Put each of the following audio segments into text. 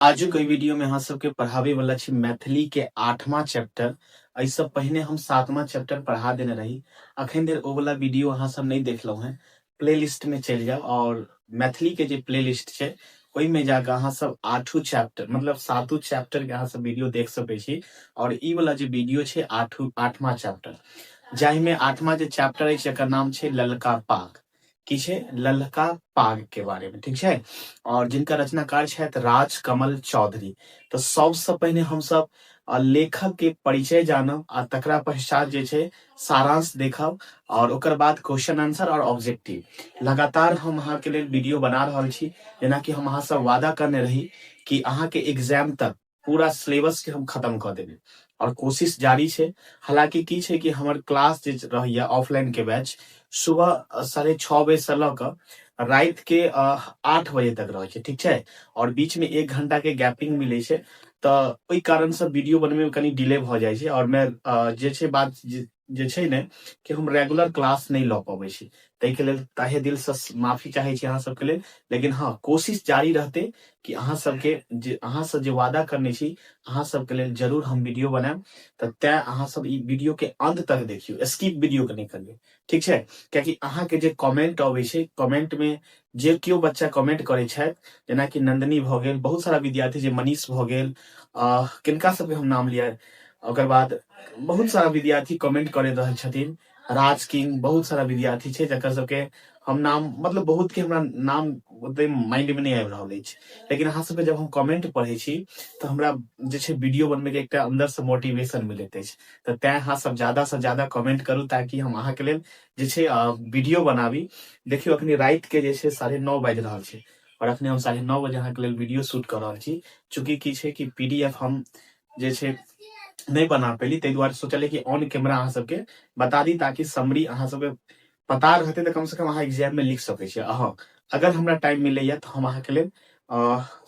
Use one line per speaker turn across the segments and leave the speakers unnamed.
आजू के वीडियो में अहाँ सबके पढ़ावे वाला छी मैथिली के 8वां चैप्टर। एहि सब पहिने हम 7वां चैप्टर पढ़ा देने रही। अखन देर ओ वाला वीडियो अहाँ सब नहीं देखलौ हैं। प्लेलिस्ट में चल जाओ और मैथिली के जे प्लेलिस्ट छै ओहि में जाके अहाँ सब 8वां चैप्टर मतलब 7वां चैप्टर के अहाँ सब वीडियो देख सकै छी। और ई वाला जे वीडियो छै 8वां चैप्टर, जाहि में 8वां जे चैप्टर है एकर नाम छै ललका पाग। की छै? ललका पाग के बारे में, ठीक छै। और जिनका रचनाकार छथि राजकमल चौधरी। तो सबसे पहिने हम सब लेखक के परिचय जानब आ तकरा पश्चात जे छै सारांश देखब और ओकर बाद क्वेश्चन आंसर और ऑब्जेक्टिव लगातार हम अहाँ के लिए वीडियो बना रहल छी। जेना कि हम अहाँ सब वादा करने रही कि अहाँ के एग्जाम तक पूरा सिलेबस के हम खत्म कर देबे और कोशिश जारी छै। हालांकि की छै कि हमर क्लास जे रहैया ऑफलाइन के बैच सुबह 6:30 बजे से ल क रात के 8 बजे तक रहे छै, ठीक छै। और बीच में 1 घंटा के गैपिंग मिले छै। तो ओहि कारण से वीडियो बनवे में कनी डिले भ जाय छै और मैं जे छै बात जे छै ने कि हम रेगुलर क्लास नहीं ल पाबै छी। तै के लेल ताहे दिल से माफी चाहे छी अहाँ सबके लेल। लेकिन हाँ, कोशिश जारी रहते कि अहाँ सबके जे अहाँ सब जे वादा करने छी अहाँ सबके लेल जरूर हम वीडियो बनाएब। त तै अहाँ सब ई वीडियो के अंत तक देखियो, स्किप वीडियो के नहीं करियो, ठीक छै। कियाकि अहाँ के जे कमेंट अबै छै, कमेंट में जे केओ बच्चा कमेंट करे छथि, जेना कि नंदनी भ गेल, बहुत सारा विद्यार्थी जे मनीष भ गेल, किनका सबके हम नाम लिया। ओकर बाद बहुत सारा विद्यार्थी कमेंट करे रहल छथिन। राज किंग, बहुत सारा विद्यार्थी छै जकर सबके हम नाम मतलब बहुत के हमरा नाम ओते माइंड में नहीं आबि रहल अछि। लेकिन अहाँ सबके जब हम कमेंट पढ़े छी तो हमरा जे छै वीडियो बनबे के एकटा अंदर से मोटिवेशन मिलैत अछि। त तै अहाँ सब ज्यादा से ज्यादा कमेंट करू ताकि हम अहाँ के लेल जे छै वीडियो बनाबी। देखियो अखनी रात के जे छै 9:30 बाजि रहल छै और अखनी हम 9:30 बजे अहाँ के लेल वीडियो शूट कर रहल छी। चूंकि की छै कि पीडीएफ हम जे छै नहीं बना पेली, तै दुआरे सोचलिए कि ऑन कैमरा अहाँ सबके बता दी ताकि समरी अहाँ सबके पता रहते तो कम से कम अहाँ एग्जाम में लिख सकै छी। अहाँ अगर हमरा टाइम मिलैया तो हम अहाँ के लेल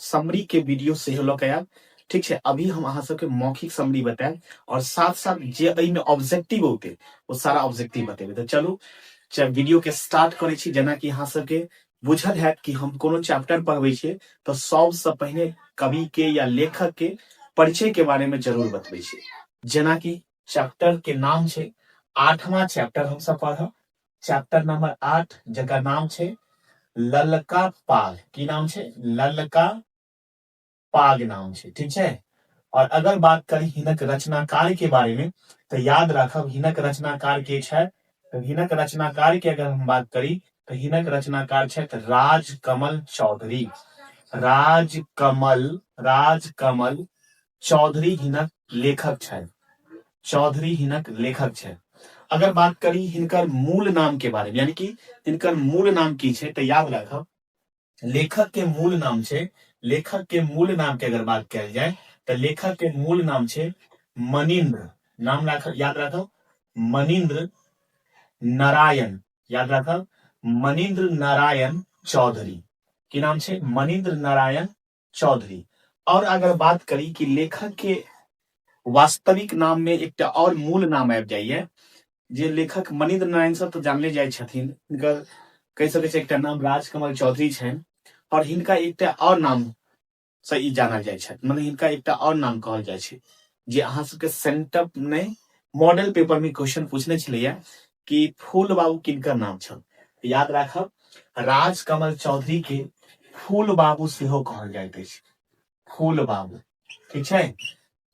समरी के वीडियो सेहो ल के आएब, ठीक छै। अभी हम अहाँ सबके मौखिक समरी बताएब और साथ साथ जे एहि में ऑब्जेक्टिव होते वो सारा ऑब्जेक्टिव बतेबे। तो चलू वीडियो के स्टार्ट करे छी। जेना कि अहाँ सबके बुझल हैत कि हम कोनो चैप्टर पढ़बै छियै तो सबसे पहिने कवि के या लेखक के परिचय के बारे में जरूर बतबै छी। जेना कि चैप्टर के नाम छै 8वां चैप्टर हम सब पढ़ब, चैप्टर नंबर 8 जकर नाम छै ललका पाग। की नाम छै? ललका पाग नाम छै, ठीक छै। और अगर बात करी हिनक रचनाकार के बारे में तो याद रखब हिनक रचनाकार के छै। तो हिनक रचनाकार के अगर हम बात करी तो हिनक रचनाकार छै राजकमल चौधरी। राजकमल चौधरी हिनक लेखक छै। चौधरी हिनक लेखक छै। अगर बात करी हिनकर मूल नाम के बारे में, यानी कि हिनकर मूल नाम की छै तो याद रखब लेखक के मूल नाम छै। लेखक के मूल नाम के अगर बात कल जाए तो लेखक के मूल नाम छै मनीन्द्र। नाम याद रखब मनीन्द्र नारायण। याद रखब मनीन्द्र नारायण चौधरी। की नाम छै? मनीन्द्र नारायण चौधरी। और अगर बात करी कि लेखक के वास्तविक नाम में एक और मूल नाम आबि जाइए, जे लेखक मनीन्द्र नारायण सब तो जानले जाय छथिन, हिनकर कह सकै छै एकटा नाम राजकमल चौधरी छनि और हिनका एकटा और नाम से ई जानल जाय छै, मतलब हिनका एकटा और नाम कहल जाय छै जे अहाँ सबके सेंटअप में मॉडल पेपर में क्वेश्चन पूछने छलैया कि फूल बाबू किनकर नाम छल। याद राखब राजकमल चौधरी के फूल बाबू सेहो कहल जाइत अछि। फूल बाबू, ठीक छै।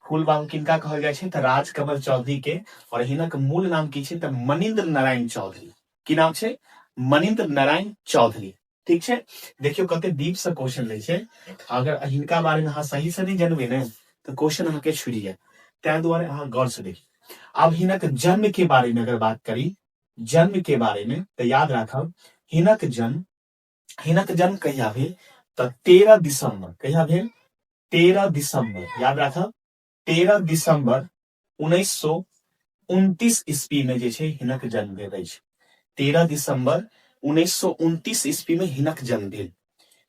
फूल बाबू किनका कहल जाय छै? तो राजकमल चौधरी के। और हिनक मूल नाम की छै? तो मनीन्द्र नारायण चौधरी। की नाम छै? मनीन्द्र नारायण चौधरी, ठीक छै। देखियो कते डीप से क्वेश्चन ले छै। अगर हिनका बारे में अहाँ सही से नहीं जानबे ने तो क्वेश्चन अहाँ के छुटि जाए। तै दुआरे अहाँ गौर से देखिए। अब हिनक जन्म के बारे में अगर बात करी, जन्म के बारे में तो याद रखब हिनक जन्म कहिया भेल? तो 13 दिसंबर। कहिया भेल? 13 दिसंबर। याद रखब 13 दिसंबर 1929 ईस्वी में जे छै हिनक जन्म भेल अछि। 13 दिसंबर 1929 ईस्वी में हिनक जन्म भेल।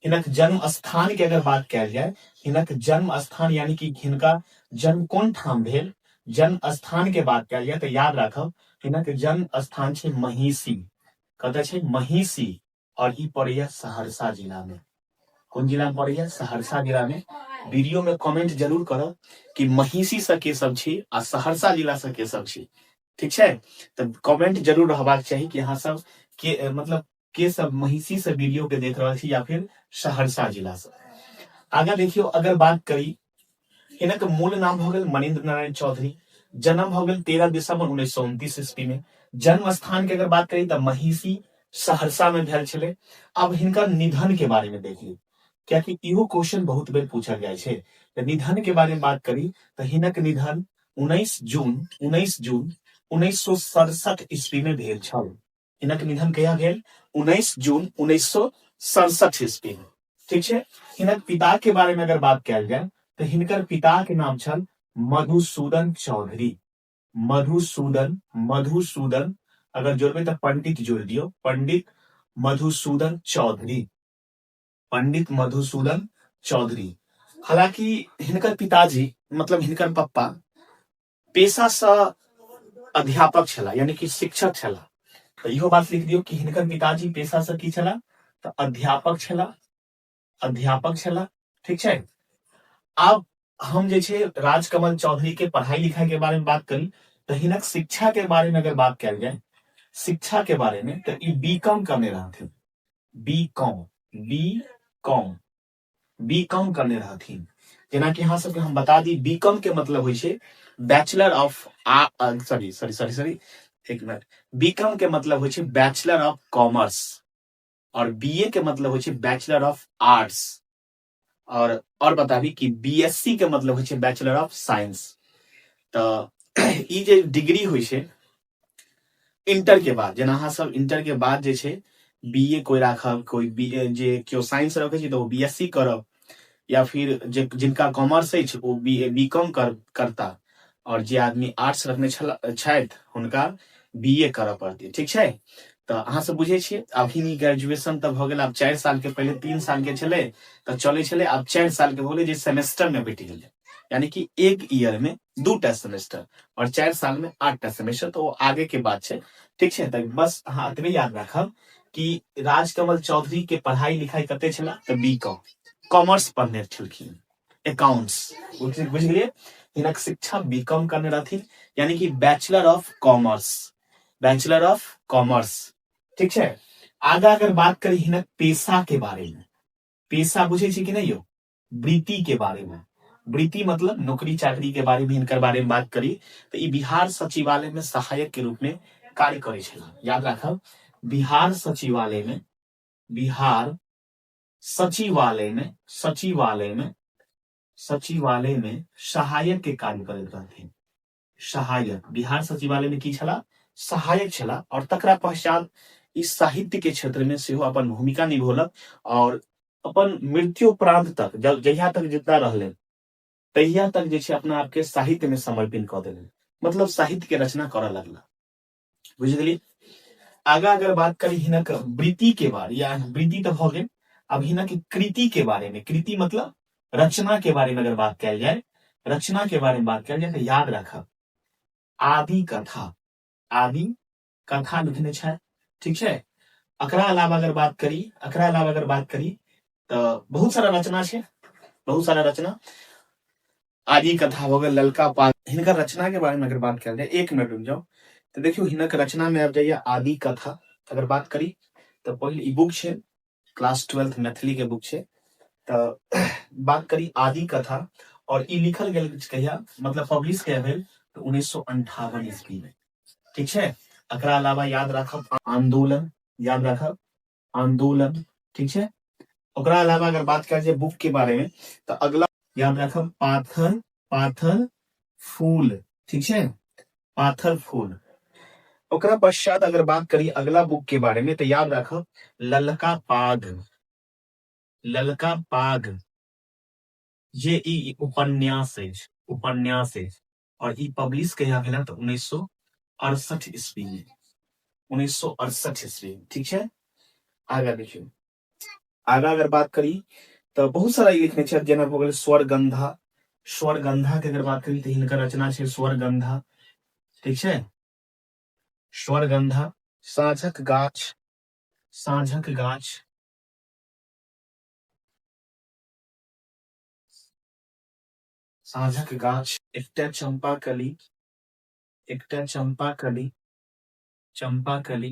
हिनक जन्म स्थान के अगर बात कल जाए, हिनक जन्म स्थान यानी कि हिनका जन्म कोन ठाम भेल, जन्म स्थान के बात कल जाए तो याद रखब हिनक जन्म स्थान छै महिषी। कतऽ छै? महिषी। और ई पड़ैया सहरसा जिला में। कौन जिला में पड़ैया? सहरसा जिला में। वीडियो में कमेंट जरूर करब कि महिषी से के सब छी आ सहरसा जिला से के सब छी, ठीक है? तो कमेंट जरूर रहबाक चाहिए कि अहाँ सब के मतलब के सब महिषी से वीडियो के देख रहा छी या फिर सहरसा जिला से। आगे देखियो, अगर बात करी हिनक मूल नाम भ गेल मनीन्द्र नारायण चौधरी, जन्म भ गेल 13 दिसंबर 1929 ईस्वी में। जन्म स्थान के अगर बात करी तो महिषी सहरसा में भेल छले। अब हिनकर निधन के बारे में देखिए, क्या कि इहो क्वेश्चन बहुत बेर पूछल जाय छे। तो निधन के बारे में बात करी तो हिनक निधन 19 जून 1967 ईस्वी में भेल छल। हिनक निधन कहिया भेल? 19 जून 1967 ईस्वी में, ठीक है? हिनक पिता के बारे में अगर बात कल जाए तो हिनकर पिता के नाम छल मधुसूदन चौधरी। मधुसूदन अगर जोड़बे तो पंडित जोड़ दियो, पंडित मधुसूदन चौधरी, पंडित मधुसूदन चौधरी। हालांकि हिनकर पिताजी मतलब हिनकर पप्पा पेशा से अध्यापक छला, यानी कि शिक्षक छला। तो इहो बात लिख दियो कि हिनकर पिताजी पेशा से की छला? तो अध्यापक छला, ठीक है? अब हम जे छे राजकमल चौधरी के पढ़ाई लिखाई के बारे में बात करी तो हिनक शिक्षा के बारे में अगर बात कल जाए, शिक्षा के बारे में, तो ई बीकॉम करने रहथिन। बीकॉम करने रहथिन। जेना कि यहाँ सबके हम बता दी, बीकॉम के मतलब होय छे बैचलर ऑफ सॉरी एक मिनट। बीकॉम के मतलब होय छे बैचलर ऑफ कॉमर्स और बीए के मतलब होय छे बैचलर ऑफ आर्ट्स। और बता दी कि बीएससी के मतलब होय छे बैचलर ऑफ साइंस। तो ई जे डिग्री होय छे इंटर के बाद, जेना अहाँ सब इंटर के बाद जे छे बीए कोई राखब, कोई बीए जे क्यों साइंस रखे छी तो बीएससी करब, या फिर जिनका कॉमर्स है वो बीकॉम करता, और जे आदमी आर्ट्स रखने छथि हुनका बीए करऽ पड़तै, ठीक है? तो अहाँ सब बुझे छिए। अभी ग्रेजुएशन तब हो गेल, अब 4 साल के, पहले 3 साल के छले तो चले छले, अब 4 साल के हो गेले, जे सेमेस्टर में बैठ गेले, यानी कि एक ईयर में 2टा सेमेस्टर और 4 साल में 8टा सेमेस्टर। तो आगे के बात है, ठीक है? तो बस अहाँ एतबे याद रखब कि राजकमल चौधरी के पढ़ाई लिखाई कते छला? तो बीकॉम कॉमर्स पढ़ने छलखिन, अकाउंट्स, बुझ गेलिए? हिनक शिक्षा बीकॉम करने रहथिन, यानी कि बैचलर ऑफ कॉमर्स, ठीक है? आगा अगर बात करी हिनक पेशा के बारे में, पेशा बुझे छी कि नहीं यो? वृत्ति के बारे में, वृत्ति मतलब नौकरी चाकरी के बारे में हिनकर बारे में बात करी तो ई बिहार सचिवालय में सहायक के रूप में कार्य करे छला। याद रखब, बिहार सचिवालय में सहायक के कार्य करैत रहथिन। सहायक, बिहार सचिवालय में की छला? सहायक छला। और तकरा पश्चात इस साहित्य के क्षेत्र में सेहो अपन भूमिका निभौलक और अपन मृत्युपरांत तक, जहिया तक जिंदा रहले तहिया तक जे छे अपना आपके साहित्य में समर्पित कर देले, मतलब साहित्य के रचना करऽ लगला, बुझ गेलिए? आगा अगर बात करी हिनक वृत्ति के बारे, या वृत्ति तो हो गए, अब हिनक कृति के बारे में, कृति मतलब रचना के बारे में अगर बात कल जाए, रचना के बारे में बात कल जाए तो याद रखब आदि कथा लिखने छे, ठीक है? एकरा अलावा अगर बात करी तो बहुत सारा रचना आदि कथा हो गए, ललका पाग। हिनकर रचना के बारे में अगर बात कल जाए, 1 मिनट रुक जाओ, तो देखियो हिनक रचना में अब जाइए आदि कथा। अगर बात करी तो पहले ई बुक छे, क्लास 12 मैथिली के बुक छे। तो बात करी आदि कथा, और ई लिखल गेल कहिया, मतलब पब्लिश कहिया भेल? तो 1958 ईस्वी में, ठीक है? एकरा अलावा याद रखब आंदोलन, ठीक है? ओकरा अलावा अगर बात कर जाए बुक के बारे में तो अगला याद रखब पाथर फूल, ठीक है? पाथर फूल। ओकरा पश्चात अगर बात करी अगला बुक के बारे में तो याद रखब ललका पाग, ये ई उपन्यास है, और ई पब्लिश कहिया भेल? तो 1968 ईस्वी में, 1968 ईस्वी, ठीक है? आगा देखियो, आगा अगर बात करी तो बहुत सारा लिखने छे, जेना हो गेल स्वरगंधा के अगर बात करी तो हिनकर रचना छे स्वरगंधा, ठीक है? स्वरगंधा, साँझक गाछ, साँझक गाछ, एकटा चंपाकली, एकटा चंपाकली, चंपाकली,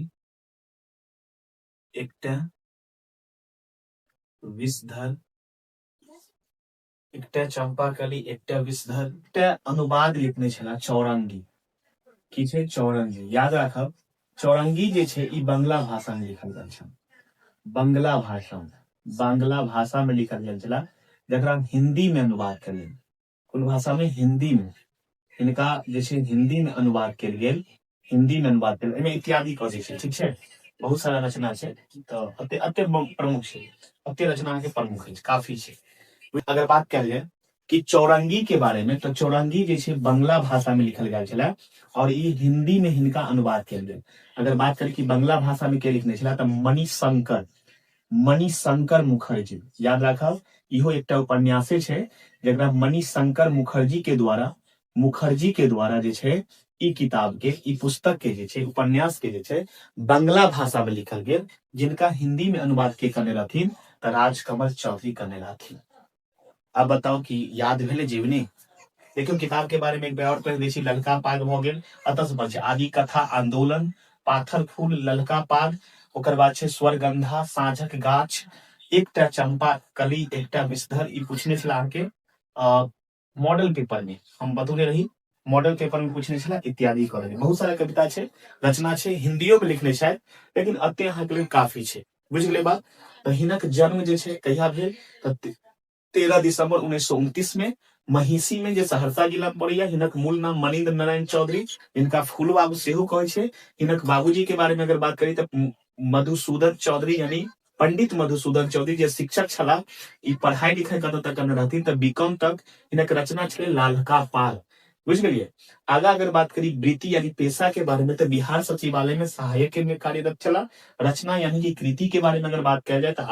एकटा विषधर, एकटा चंपाकली, एकटा विषधर, एकटा अनुवाद लिखने छला चौरंगी। की छै चौरंगी, याद राखब चौरंगी जे छै ई बंगला भाषा में लिखल गेल छै, बंगला भाषा में, बांग्ला भाषा में लिखल गेल छला, जकरा हिंदी में अनुवाद कयल गेल। कोन भाषा में? हिंदी में। इनका जे छै हिंदी में अनुवाद कयल गेल, हिंदी में अनुवाद कयल, एमे इत्यादि कह दै छै, ठीक छै। बहुत सारा रचना छै, तो अते प्रमुख छै, अते रचना के प्रमुख है, काफी छै। अगर बात कयल जाय कि चौरंगी के बारे में, तो चौरंगी जे छै बंगला भाषा में लिखल गेल छला और ई हिंदी में हिनका अनुवाद कयल गेल। अगर बात करी कि बंगला भाषा में के लिखने छला, तो मणिशंकर, मणिशंकर मुखर्जी, याद राखब इहो एकटा उपन्यासे छै जकरा मणिशंकर मुखर्जी के द्वारा जे छै ई किताब के, ई पुस्तक के जे छै, उपन्यास के जे छै बंगला भाषा में लिखल गेल, जिनका हिंदी में अनुवाद के करने रहथिन त राजकमल चौधरी करने रहथिन। अब बताओ कि याद भेले जीवनी? देखियो किताब के बारे में एक बार और पढ़ दै छी। ललका पाग भ गेल, अतः से बढ़ छै आदि कथा, आंदोलन, पाथर फूल, ललका पाग, ओकर बाद छै स्वरगंधा, साँझक गाछ, एकटा चंपा कली, एकटा विषधर। ई पूछने छला अहाँके मॉडल पेपर में, हम बतौने रही मॉडल पेपर में पूछने छला, इत्यादि कर बहुत सारा कविता छै, रचना छै, हिंदियो में लिखने छै, लेकिन अते अहाँ के लिए काफी छै। बुझ गेलै बात? तो हिनक जन्म जे छै कहिया भेल? 13 दिसंबर 1929 में महिषी में, जे सहरसा जिला में पड़ैया। हिनक मूल नाम मनिंद्र नारायण चौधरी, इनका फूल बाबू सेहो कहै छै। हिनक बाबूजी के बारे में अगर बात करी तो मधुसूदन चौधरी, यानी पंडित मधुसूदन चौधरी, जे शिक्षक छला। ई पढ़ाई लिखाई कतऽ तक करने रहथिन तऽ बीकॉम तक। हिनक रचना छलै लालका पाग। बुझ गेलिए? आगा अगर बात करी वृत्ति यानी पेशा के बारे में, तो बिहार सचिवालय में सहायक में कार्यरत छला। रचना यानी कि कृति के बारे में अगर बात किया जाए तो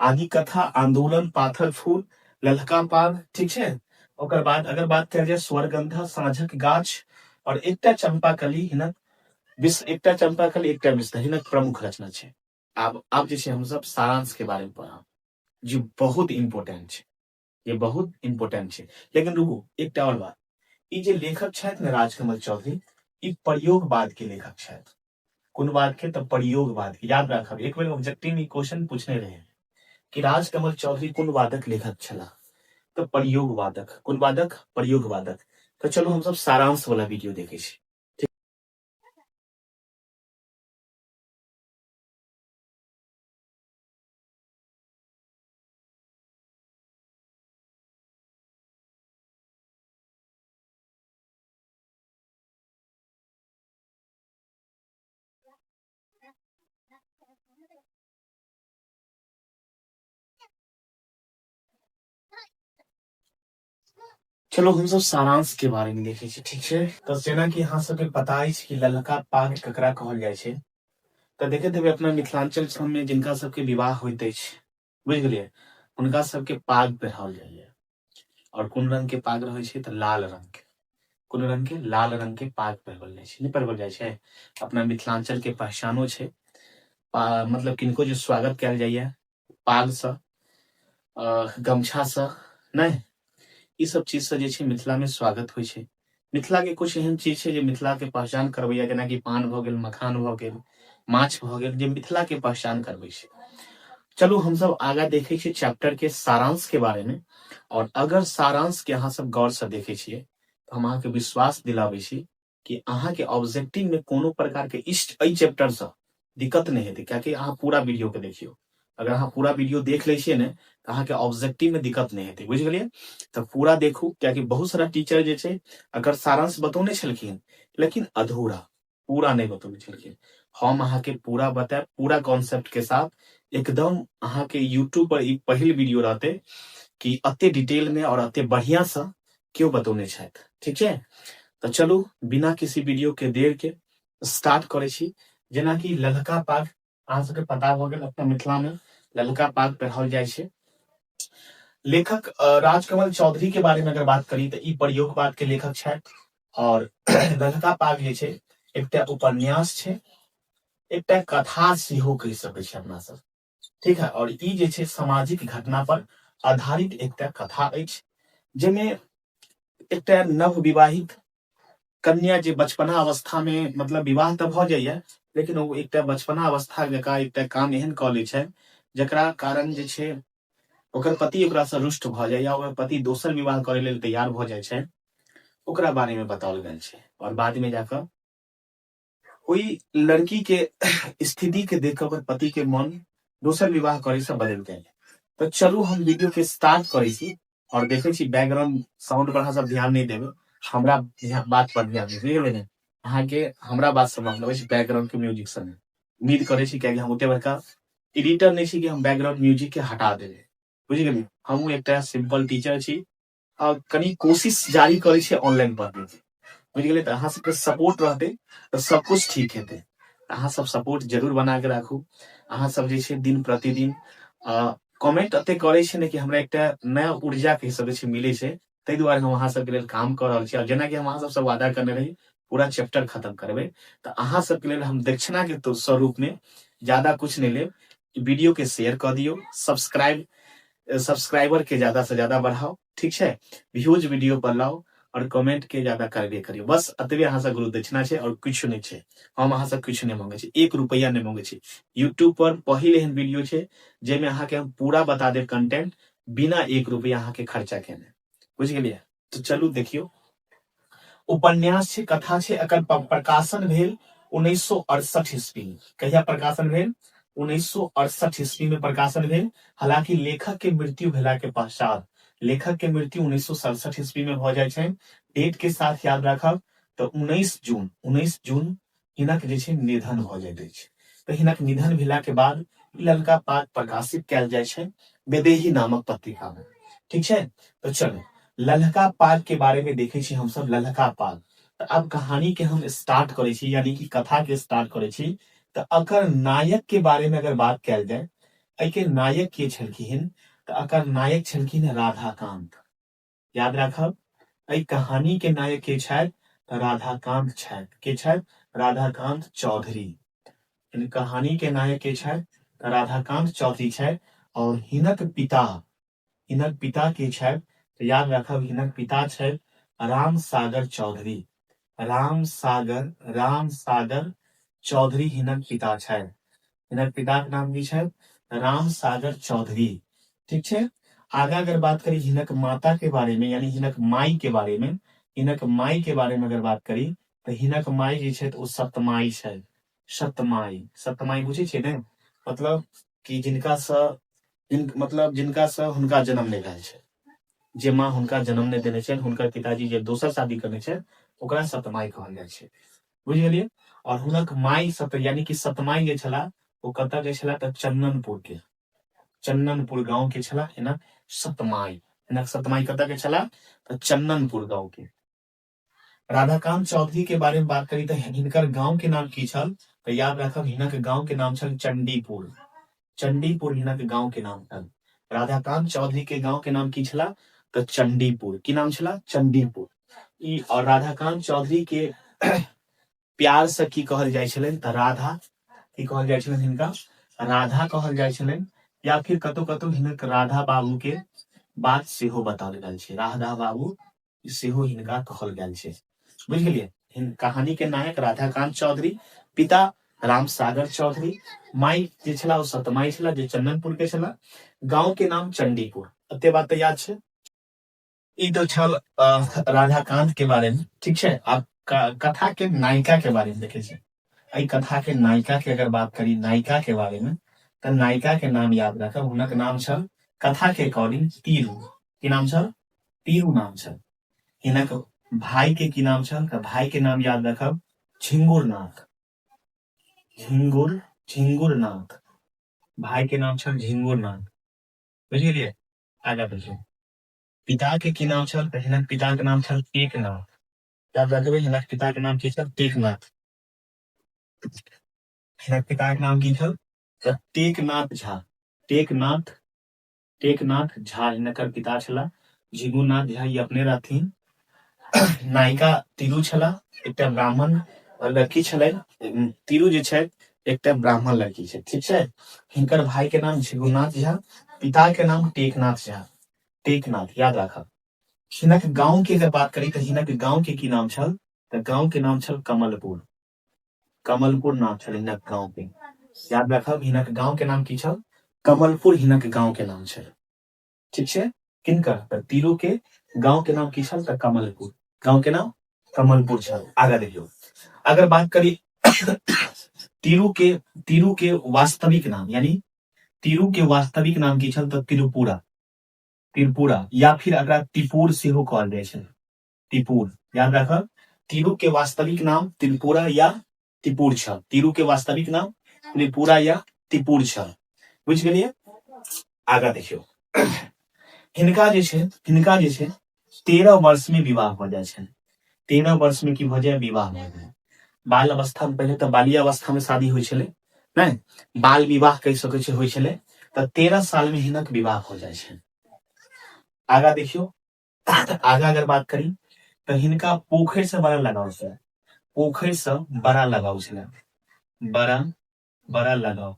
आदि कथा, आंदोलन, पाथर फूल, ललका पाग, ठीक है। ओकर बाद अगर बात किया जाए स्वरगंधा, साँझक गाछ और एकटा चंपाकली, हिनक एकटा चंपाकली, एकटा विषधर, हिनक प्रमुख रचना छै। अब जे छै हम सब सारांश के बारे में पढ़ब, जो बहुत इंपोर्टेंट छै, ये बहुत इंपोर्टेंट छै। लेकिन रुको, एकटा और बात, ई जे लेखक छथि ने राजकमल चौधरी, ई प्रयोगवाद के लेखक छथि। कोन बात के? तो प्रयोगवाद के। याद राखब, एक बेर ऑब्जेक्टिव में क्वेश्चन पूछने रहे कि राजकमल चौधरी कोन वादक लेखक छला? तो प्रयोगवादक। कोन वादक? प्रयोगवादक। तो चलो हम सब सारांश वाला वीडियो देखे छी। चलो हम सब सारांश के बारे में देखे छी, ठीक है। तो जेना कि अहाँ सबके पता अछि कि ललका पाग ककरा कहल जाय छै, तो देखैत हेबै अपना मिथिलांचल सब में जिनका सबके विवाह होइत अछि, बुझ गेलिए, उनका सबके पाग पहिराओल जाइए। और कोन रंग के पाग रहे छै? तो लाल रंग के। कोन रंग के? लाल रंग के पाग पहिरल जाय छै। नहीं पहिरल जाय छै? अपना मिथिलांचल के पहचानो छै। मतलब किनको जो स्वागत कयल जाइए पाग से, गमछा से, नहीं, ई सब चीज से जे छै मिथिला में स्वागत होइ छै। मिथिला के कुछ एहन चीज छै जे मिथिला के पहचान करबैया, जेना कि पान भ गेल, मखान भ गेल, माछ भ गेल, जे मिथिला के पहचान करबै छै। चलो हम सब आगा देखे छी चैप्टर के सारांश के बारे में। और अगर सारांश के अहाँ सब गौर से देखे छियै तो हम अहाँ के विश्वास दिलाबै छी कि अहाँ के ऑब्जेक्टिव में कोनो प्रकार के एहि चैप्टर से दिक्कत नहीं हेतै, कियाकि अहाँ पूरा वीडियो के देखियो। अगर अहाँ पूरा वीडियो देख लै छियै ने तो अहाँ के ऑब्जेक्टिव में दिक्कत नहीं हेतै, बुझ गेलिए? तो पूरा देखू, कियाकि बहुत सारा टीचर जे छै अगर सारांश बतौने छलखिन, लेकिन अधूरा, पूरा नहीं बतौने छलखिन। हम अहाँ के पूरा बताएब, पूरा कॉन्सेप्ट के साथ, एकदम अहाँ के यूट्यूब पर ई पहिल वीडियो रहते कि अते डिटेल में और अते बढ़िया से क्यों बतौने छथि, ठीक है। तो चलू बिना किसी वीडियो के देर के स्टार्ट करे छी। जेना कि ललका पाग अहाँ सबके पता भ गेल, अपना मिथिला में ललका पाग पहिराओल जाय छै। लेखक राजकमल चौधरी के बारे में अगर बात करी तो ई प्रयोगवाद के लेखक छथि। और ललका पाग जे छै एकटा उपन्यास छै, एकटा कथा सेहो कहि सकै छी अपना सब, ठीक है। और ई जे छै सामाजिक घटना पर आधारित एकटा कथा अछि, जेमे एकटा नव विवाहित कन्या जे बचपना अवस्था में मतलब विवाह तऽ भऽ जाइए, लेकिन ओ एकटा बचपना अवस्था जकाँ एकटा काम एहन कऽ लै छै जकरा कारण जे छै ओकर पति ओकरासँ रुष्ट भऽ जाइए, ओकर पति दोसर विवाह करे लेल तैयार भऽ जाइ छै, ओकरा बारे में बताओल गेल छै। और बाद में जाकर ओई लड़की के स्थिति के देख ओकर पति के मन दोसर विवाह करे से बदल गेल। तो चलू हम वीडियो के स्टार्ट करे छी और देखे छी बैकग्राउंड साउंड पर अहाँ सब ध्यान नहीं देबे, हमरा बात पर ध्यान देबे, बुझ गेलियै अहाँ के हमरा बात समझ लेबै छी बैकग्राउंड के म्यूजिक संगे। उम्मीद करे छी कि हम ओते बड़का एडिटर नहीं छी कि हम बैकग्राउंड म्यूजिक के हटा देबे, बुझ गेलियै। हम एकटा सिंपल टीचर छी और कनी कोशिश जारी करे छी ऑनलाइन पढ़ने के, बुझ गेलियै। त अहाँ सबके सपोर्ट रहते तो सब कुछ ठीक हेते। अहाँ सब सपोर्ट जरूर बना के राखू। अहाँ सब जे छै दिन प्रतिदिन कमेंट अते करे छै ने कि हमरा एकटा नया ऊर्जा के सब छै मिले छै, तै दुआरे हम अहाँ सबके लेल काम कर रहल छी। और जेना कि हम अहाँ सबसे वादा करने रही पूरा चैप्टर खत्म करबे, तो अहाँ सबके लेल हम दक्षिणा के तो स्वरूप में ज्यादा कुछ नहीं लेब। वीडियो के शेयर कर दियो, सब्सक्राइबर के ज्यादा से ज्यादा बढ़ाओ, ठीक है, व्यूज वीडियो पर लाओ और कमेंट के ज्यादा करबे करियो। बस अतबे अहाँ से गुरु दक्षिणा छै और कुछ नहीं छै। हम अहाँ से कुछ नहीं मांगे छी, 1 रुपया नहीं मांगे छी। यूट्यूब पर पहिल एहन वीडियो छै जेमे अहाँ के हम पूरा बता देब कंटेंट बिना 1 रुपया अहाँ के खर्चा केने, बुझ गेलियै। तो चलू देखियो, उपन्यास छै, कथा छै, एकर प्रकाशन भेल 1968 ईस्वी में। कहिया प्रकाशन भेल? 1968 ईस्वी में प्रकाशन भेल। हालांकि लेखक के मृत्यु भेला के पश्चात, लेखक के मृत्यु 1967 ईस्वी में भ जाय छै। डेट के साथ याद राखब तो 19 जून हिनक जे छै निधन भ जाइत अछि। तो हिनक निधन भेला के बाद ललका पात प्रकाशित कैल जाय छै वेदेही नामक पत्रिका में, ठीक छै। तो चलो ललका पाग के बारे में देखे छी हम सब। ललका पाग, तो अब कहानी के हम स्टार्ट करे छी, यानी कि कथा के स्टार्ट करे छी। तो अकर नायक के बारे में अगर बात कैल जाए, एहि के नायक के छलखिन, तो अकर नायक छलखिन राधाकांत। याद राखब, एहि कहानी के नायक के छथि तो राधाकांत छथि। के छथि? राधाकांत चौधरी। इन कहानी के नायक के छथि तो राधाकांत चौधरी छथि। और हिनक पिता के छथि तो याद राखब, हिनक पिता छथि राम सागर चौधरी। राम सागर चौधरी हिनक पिता छथि। हिनक पिता के नाम की छथि? राम सागर चौधरी, ठीक छै। आगा अगर बात करी हिनक माता के बारे में, यानी हिनक माई के बारे में, हिनक माई के बारे में अगर बात करी तो हिनक माई जे छथि ओ सतमाई छथि। सतमाई बुझे छै ने, मतलब कि जिनका से हुनका जन्म नहीं भेल छै, जे माँ हुनका जन्म नहीं देने छै, हुनकर पिताजी जे दोसर शादी करने छै ओकरा सतमाई कहल जाइ छै, बुझ गेलियै। और हुनक माई यानी कि सतमाई जे छला ओ कतऽ के छला तऽ चन्ननपुर गांव के छला हिनक सतमाई। हिनक सतमाई कतऽ के छला तऽ चन्ननपुर गांव के। राधाकांत चौधरी के बारे में बात करी तो हिनकर गांव के नाम की छल तो याद राखब, हिनक गांव के नाम छल चंडीपुर। चंडीपुर हिनक गांव के नाम छल। राधाकांत चौधरी के गांव के नाम की छला तो चंडीपुर। की नाम छला? चंडीपुर। ई और राधाकांत चौधरी के प्यार से की कहल जाय छलन त राधा। की कहल जाय छलन हिनका? राधा कहल जाय छलन, या फिर कतौ कतौ हिनक राधा बाबू के बात सेहो बताओल गेल छै। राधा बाबू सेहो हिनका कहल गेल छै, बुझ गेलियै। कहानी के नायक राधाकांत चौधरी, पिता राम सागर चौधरी, माई जे छला ओ सतमाई छला जे चंदनपुर के छला, गांव के नाम चंडीपुर। एते बात तऽ याद छै। ई तो छल राधाकांत के बारे में, ठीक छै। अब कथा के नायिका के बारे में देखे छै। एहि कथा के नायिका के अगर बात करी, नायिका के बारे में, तो नायिका के नाम याद रखब, हुनक नाम छल कथा के अकॉर्डिंग तीरू। की नाम छल? तीरू नाम छल। हिनक भाई के की नाम छल? तो भाई के नाम याद रखब, झिंगुरनाथ। झिंगुरनाथ भाई के नाम छल झिंगुरनाथ, बुझ गेलियै। आगा देखियौ, पिता के की नाम छल तऽ हिनक पिता के नाम छल टेकनाथ। याद रखबै, हिनक पिता के नाम की छल? टेकनाथ। हिनक पिता के नाम की छल? तऽ टेकनाथ झा। टेकनाथ झा हिनकर पिता छला। झिंगुरनाथ झा ई अपने रहथिन। नायिका तीरू छला, एकटा ब्राह्मण लड़की छलै। तीरू जे छै एकटा ब्राह्मण लड़की छै, ठीक छै। हिनकर भाई के नाम झिंगुरनाथ झा, पिता के नाम टेकनाथ झा। टेकनाथ याद राखब। हिनक गांव के अगर बात करी तो हिनक गांव के की नाम छल, तो गांव के नाम छल कमलपुर। कमलपुर नाम छल हिनक गांव के। याद रखब हिनक गांव के नाम की छल, कमलपुर हिनक गांव के नाम छल। ठीक है, किनकर तो तीरू के गांव के नाम की छल तो कमलपुर, गांव के नाम कमलपुर छल। आगे देखियो, अगर बात करी तीरू के वास्तविक नाम, यानी तीरू के वास्तविक नाम की छल तो तिरुपुरा, त्रिपुरा, या फिर अगर तिपुर से हो कहल जाय छै, तिपुर। याद रखब तीरू के वास्तविक नाम त्रिपुरा या तिपुर छल। तीरू के वास्तविक नाम त्रिपुरा या तिपुर छल। बुझ गेलिए। आगा देखियो, हिनका जे छै 13 वर्ष में विवाह भ जाय छै। 13 वर्ष में की भ जाय, विवाह भ जाय। बाल अवस्था में, पहले तो बालिया अवस्था में शादी होय छले, नहीं बाल विवाह कह सके छै होय छले, तो 13 साल में हिनक विवाह हो जाय छै। आगा देखियो, आगा अगर बात करी तो हिनका पोखर से बड़ा लगाव छे, पोखर से बड़ा लगाव छे, बड़ा बड़ा लगाव,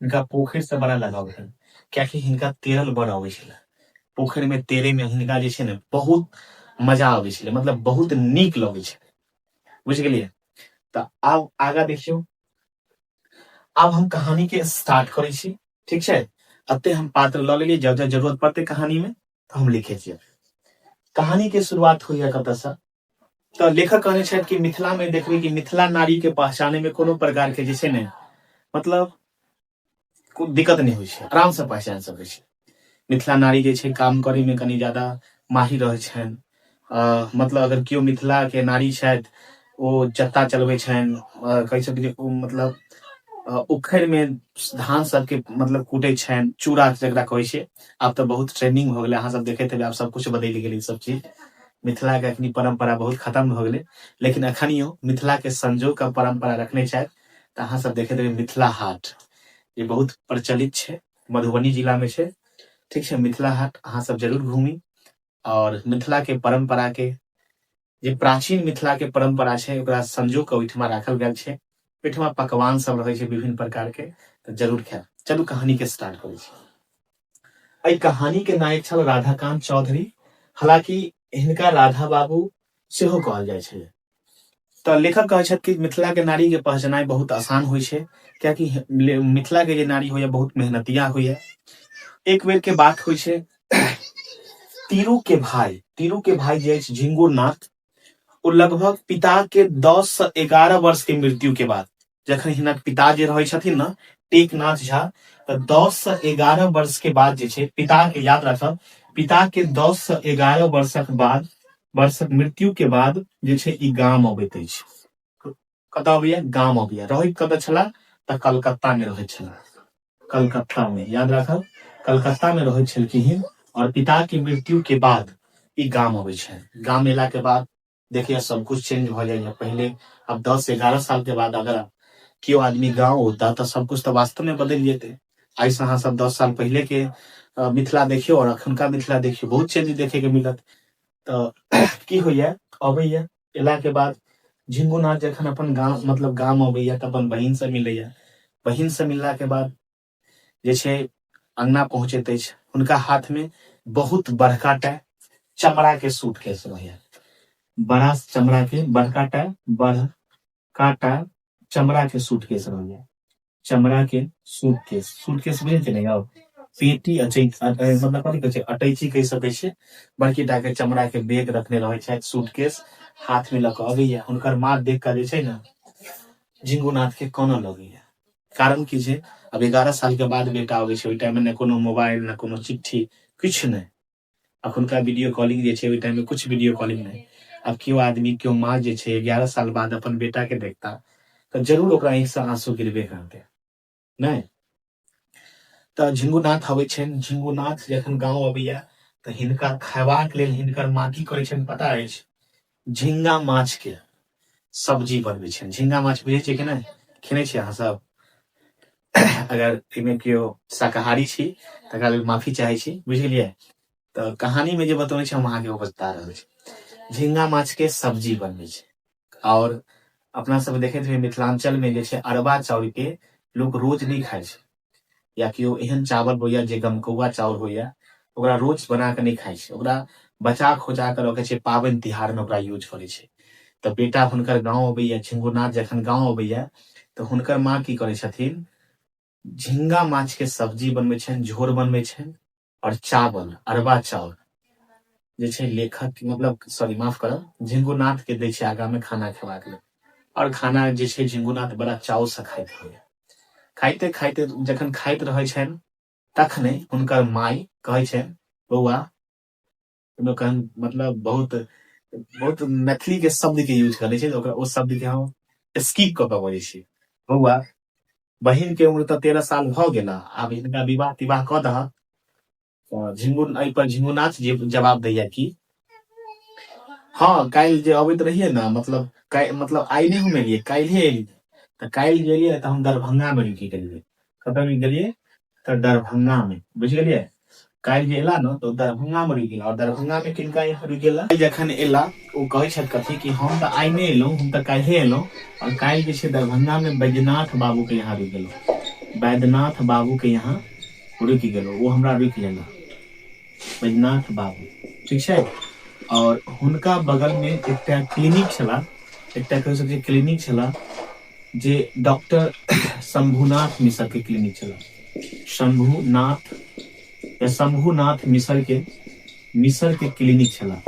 हिनका पोखर से बड़ा लगाव है, क्या कि हिनका तैरल बड़ आवे छे। पोखर में तैरे में हिनका जे छे ने बहुत मजा आवे छे, मतलब बहुत नीक लगे छे। बुझ गेलिए। तो अब आगा देखियो, अब हम कहानी के स्टार्ट करे छी। ठीक छे, अते हम पात्र ल लेलिए, जब जब जरूरत पड़ते कहानी में तो हम लिखे छिए। कहानी के शुरुआत हुई है कत से, तो लेखक कहने छथि कि मिथिला में देखबे कि मिथिला नारी के पहचाने में कोनो प्रकार के जे छे ने, मतलब कोई दिक्कत नहीं होय छे, आराम से पहचान सके छे। मिथिला नारी जे छे काम करे में कनी ज्यादा माहिर रहे छन। मतलब अगर केओ मिथिला के नारी छथि, ओ जत्ता चलबे छन, कह सके मतलब उखड़ में धान सब के मतलब कूटे छन, चूड़ा जकरा कहै छे। अब तो बहुत ट्रेंडिंग हो गेले, अहाँ सब देखैत हेबे, आब सब कुछ बदल गेले सब चीज। मिथिला के अखनी परंपरा बहुत खत्म हो गेले, लेकिन अखनियो मिथिला के संजोग का परंपरा रखने छथि। तो अहाँ सब देखैत हेबे मिथिला हाट, ये बहुत प्रचलित छे, मधुबनी जिला में छे। ठीक है, मिथिला हाट अहाँ सब जरूर घूमी, और मिथिला के परंपरा के जे प्राचीन मिथिला के परंपरा छे ओकरा संजो के ओहिठमा राखल गेल छे। ओहिठमा पकवान सब रहे छे विभिन्न प्रकार के, तो जरूर खाएब। चलू कहानी के स्टार्ट करै छी। एहि कहानी के नायक छल राधाकांत चौधरी। हालांकि हिनका राधा बाबू सेहो कहल जाय छे। तो लेखक कहै छथि कि मिथिला के नारी के पहचानाई बहुत आसान होय छे, कियाकि मिथिला के जे नारी होय बहुत मेहनतिया होय। एक बेर के बात होय छे, तीरू के भाई जे झिंगुर नाथ, वो लगभग पिता के 10 से 11 वर्ष के मृत्यु के बाद, जखन हिनक पिता जे रहे छथिन ना टेकनाथ झा, तो 10 से 11 वर्ष के बाद जे छे पिता के, याद रखब पिता के 10 से 11 वर्षक बाद, वर्षक मृत्यु के बाद जे छे ई गाम अबैत अछि। कत अबैया, गाम अबैया। रहे कत छला त कलकत्ता में रहे छला, कलकत्ता में, याद रखब कलकत्ता में रहे छलखिन। और पिता की मृत्यु के बाद ई गाम अबै छै। गाम एला के बाद देखिए सब कुछ चेंज भ जाइए। पहले अब 10-11 साल के बाद अगर केओ आदमी गाँव होता तो सब कुछ तो वास्तव में बदल जेते। ऐसे अहाँ सब 10 साल पहले के मिथिला देखियो और अखनका मिथिला देखियो, बहुत चेंज देखे के मिलत। तो की होइया, अबैया, एला के बाद झिंगुनाथ जखन अपन गाँव मतलब गाम अबैया त अपन बहिन से मिलैया। बहिन से मिलला के बाद जे छै अंगना पहुंचैत अछि। हुनका हाथ में बहुत बड़का टा चमड़ा के सूटकेस रहैया, बड़ा चमड़ा के बड़का टा चमड़ा के सूटकेस रहैया। चमड़ा के सूटकेस, सूटकेस बुझे छै ने यौ, पेटी मतलब कथी कहै छै, अटैची कह सकै छै। बड़की टा के चमड़ा के बैग रखने रहे छै, सूटकेस हाथ में ल के अबैया। हुनकर माँ देख के जे छै ने झिंगुनाथ के कानऽ लगैया। कारण की छै, अब 11 साल के बाद बेटा अबै छै, ओहि टाइम में न कोनो मोबाइल न कोनो चिट्ठी, किछ नहीं। अखुनका वीडियो कॉलिंग जे छै, ओहि टाइम में कुछ वीडियो कॉलिंग नहीं। अब क्यों आदमी क्यों माँ जे छै 11 साल बाद अपन बेटा के देखता तो जरूर ओकरा आंखि से आंसू गिरबे करते, नहीं। तो झिंगुनाथ अबै छै। झिंगुनाथ जखन गाँव अबैया तो हिनका खयबाक लेल हिनकर माँ की करै छनि पता अछि, झींगा माछ के सब्जी बनबै छनि। झींगा माछ बुझे छियै कि नहीं, खेने छियै अहाँ सब? अगर इमे केओ शाकाहारी छी तकरा लेल माफी चाहे छी, बुझ गेलिए। तो कहानी में जे बतौने छै हम अहाँ के बता रहल छी। झींगा माछ के सब्जी बनबै छै। और अपना सब देखैत हेबै मिथिलांचल में जे छै अरबा चाउर के लोग रोज नहीं खाय छै, या केओ एहन चावल होइया जे गमकौआ चाउर होइया, ओकरा रोज बना के नहीं खाय छै। ओकरा बचा खोचा के रखे छै, पाबनि तिहार में ओकरा यूज करे छै। तऽ बेटा हुनकर गाँव अबैया, झिंगुरनाथ जखन गाँव अबैया तऽ हुनकर माँ की करे छथिन, झींगा माछ के सब्जी बनबै छनि, झोर बनबै छनि, और चावल, अरबा चावल जे छै लेखक मतलब सॉरी माफ करब, झिंगुरनाथ के दै छै आगा में खाना खेबाक लेल। और खाना जे छै झिंगुरनाथ बड़ा चाव से खाइत होइया। खाइते खाइते जखन खाइत रहे छनि तखने हुनकर माई कहे छनि, बौआ मतलब बहुत बहुत मैथिली के शब्द के यूज करे छै, ओकरा ओ शब्द के हम स्किप कऽ के बजै छी। बौआ, बहिन के उम्र तऽ 13 साल भ गेल, आब हिनका विवाह तिवाह कऽ दहक। एहि पर झिंगुरनाथ जी जवाब दैया कि हाँ काल्हि जे अबैत रहिए ना, मतलब आइ नहीं हम एलियै, काल्हि एलियै। तऽ काल्हि जे एलियै तऽ हम दरभंगा में रुकि गेलियै। कतऽ रुकि गेलियै? तऽ दरभंगा में, बुझ गेलियै। काल्हि जे एला न तो दरभंगा में रुकि गेला, और दरभंगा में किनका यहाँ रुकि गेला, जखन एला ओ कहै छथि कथी कि हम तऽ आइ नहीं एलहुँ, हम तऽ काल्हिये एलहुँ, और काल्हि जे छै दरभंगा में बैद्यनाथ बाबू के यहाँ रुकि गेलहुँ। बैद्यनाथ बाबू के यहाँ रुकि गेलहुँ, वो हमरा रुकि लेला, बैद्यनाथ बाबू, ठीक छै। और हुनका बगल में एकटा क्लिनिक छला, एकटा कह सकै क्लिनिक छला, जे डॉक्टर शंभुनाथ मिश्र के क्लिनिक छला। शंभुनाथ मिश्र के क्लिनिक छला।